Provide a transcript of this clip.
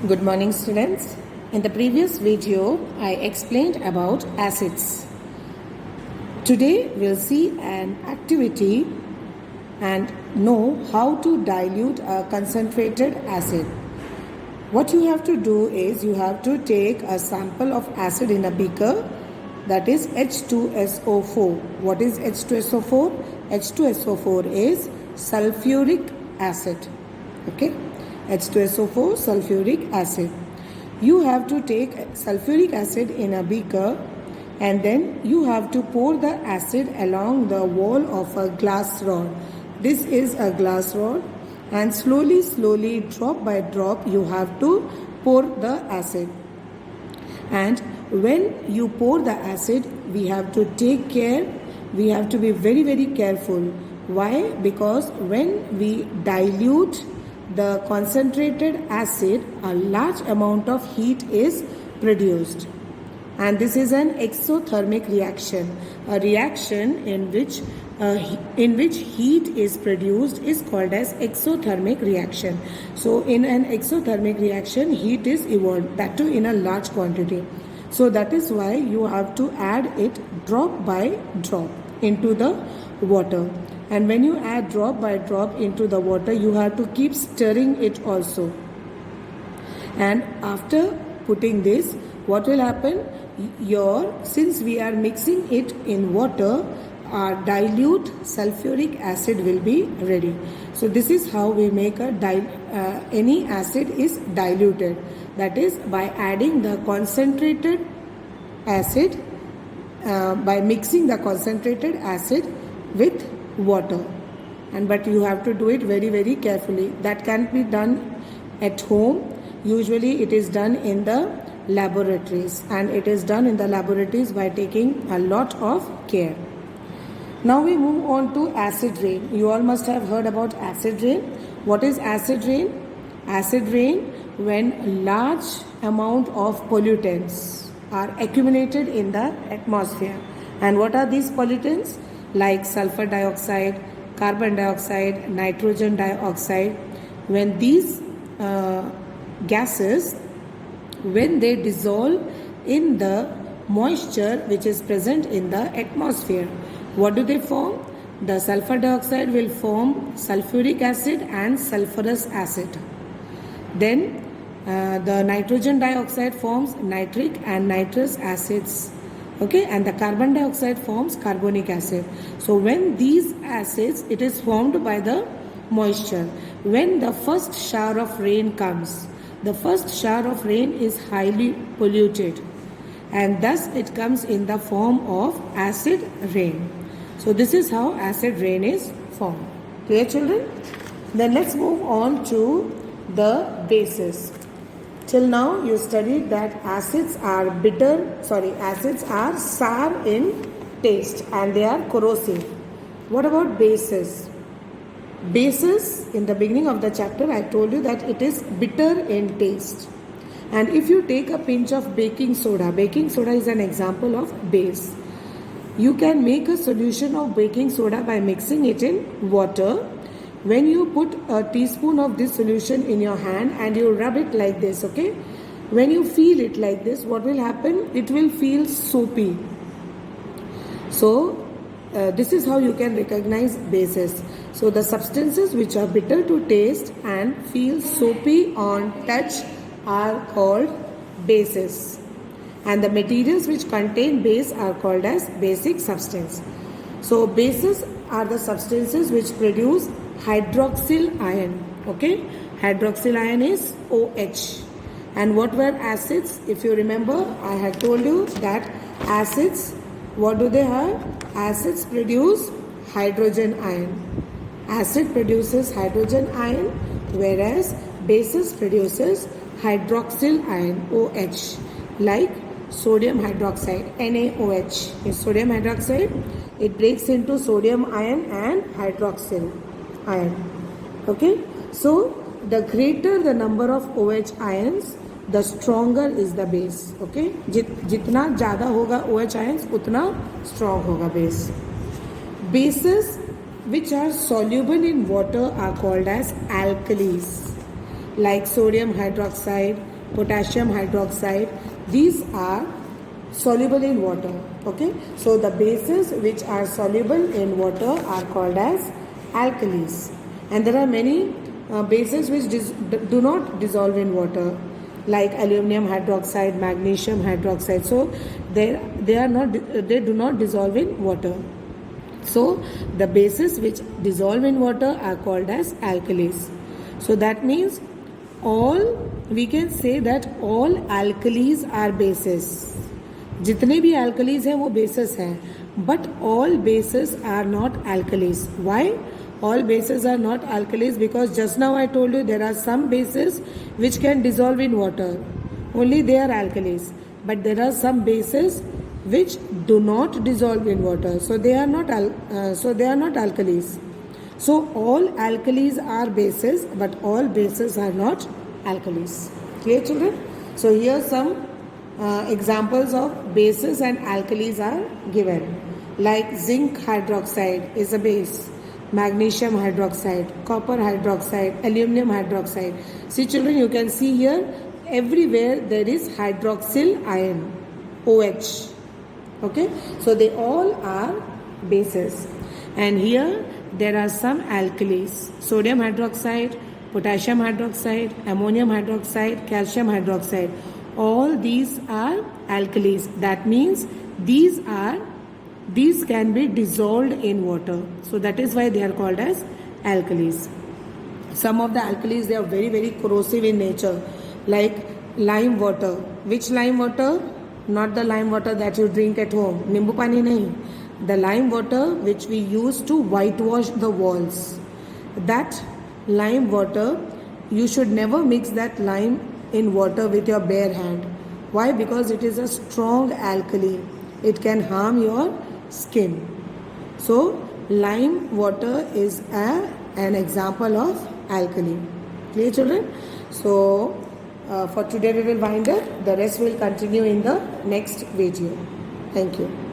Good morning, students. In the previous video, I explained about acids. Today, we'll see an activity and know how to dilute a concentrated acid. What you have to do is you have to take a sample of acid in a beaker, that is H2SO4. What is H2SO4? H2SO4 is sulfuric acid. Okay? H2SO4 sulfuric acid. You have to take sulfuric acid in a beaker and then you have to pour the acid along the wall of a glass rod. This is a glass rod and slowly drop by drop you have to pour the acid. And when you pour the acid, we have to take care, we have to be very careful. Why? Because when we dilute the concentrated acid, a large amount of heat is produced, and this is an exothermic reaction. A reaction in which heat is produced is called as exothermic reaction. So in an exothermic reaction, heat is evolved, that too in a large quantity. So that is why you have to add it drop by drop into the water. And when you add drop by drop into the water, you have to keep stirring it also. And after putting this, what will happen? Since we are mixing it in water, our dilute sulfuric acid will be ready. So this is how we make any acid is diluted. That is by adding the concentrated acid, by mixing the concentrated acid with water. But you have to do it very carefully. That can't be done at home. Usually it is done in the laboratories, and it is done in the laboratories by taking a lot of care. Now we move on to acid rain. You all must have heard about acid rain. What is acid rain? Acid rain when large amount of pollutants are accumulated in the atmosphere. And what are these pollutants? Like sulfur dioxide, carbon dioxide, nitrogen dioxide. When these gases, when they dissolve in the moisture which is present in the atmosphere, what do they form? The sulfur dioxide will form sulfuric acid and sulfurous acid. Then the nitrogen dioxide forms nitric and nitrous acids. Okay, and the carbon dioxide forms carbonic acid. So when these acids, it is formed by the moisture. When the first shower of rain comes, the first shower of rain is highly polluted, and thus it comes in the form of acid rain. So this is how acid rain is formed. Clear, children? Then let's move on to the bases. Till now you studied that acids are sour in taste and they are corrosive. What about bases? Bases, in the beginning of the chapter I told you that it is bitter in taste. And if you take a pinch of baking soda is an example of base. You can make a solution of baking soda by mixing it in water. When you put a teaspoon of this solution in your hand and you rub it like this, okay? When you feel it like this, what will happen? It will feel soapy. So, this is how you can recognize bases. So, the substances which are bitter to taste and feel soapy on touch are called bases. And the materials which contain base are called as basic substance. So, bases are the substances which produce hydroxyl ion. Okay, hydroxyl ion is OH. And what were acids? If you remember, I had told you that acids, what do they have? Acids produce hydrogen ion. Acid produces hydrogen ion, whereas bases produces hydroxyl ion, OH. Like sodium hydroxide, NaOH is sodium hydroxide. It breaks into sodium ion and hydroxyl ion. Okay, so the greater the number of OH ions, the stronger is the base. Okay, जितना ज़्यादा होगा OH ions, उतना strong होगा base. Bases which are soluble in water are called as alkalis. like sodium hydroxide, potassium hydroxide. These are soluble in water. Okay, so the bases which are soluble in water are called as alkalis, and there are many bases which do not dissolve in water, like aluminum hydroxide, magnesium hydroxide. So they do not dissolve in water. So the bases which dissolve in water are called as alkalis. So that means we can say that all alkalis are bases. जितने भी alkalis हैं वो bases हैं, but all bases are not alkalis. Why? All bases are not alkalis because just now I told you there are some bases which can dissolve in water. Only they are alkalis. But there are some bases which do not dissolve in water. So they are not alkalis. So all alkalis are bases, but all bases are not alkalis. Clear, children? So here some examples of bases and alkalis are given. Like zinc hydroxide is a base, magnesium hydroxide, copper hydroxide, aluminum hydroxide. See children, you can see here everywhere there is hydroxyl ion, OH. Okay, so they all are bases. And here there are some alkalis, sodium hydroxide, potassium hydroxide, ammonium hydroxide, calcium hydroxide. All these are alkalis. That means these can be dissolved in water. So that is why they are called as alkalis. Some of the alkalis, they are very, very corrosive in nature, like lime water. Which lime water? Not the lime water that you drink at home. Nimbu pani nahi. The lime water which we use to whitewash the walls. That lime water, you should never mix that lime in water with your bare hand. Why? Because it is a strong alkali. It can harm your skin. So lime water is an example of alkali. Clear, children? So for today we will wind up. The rest will continue in the next video. Thank you.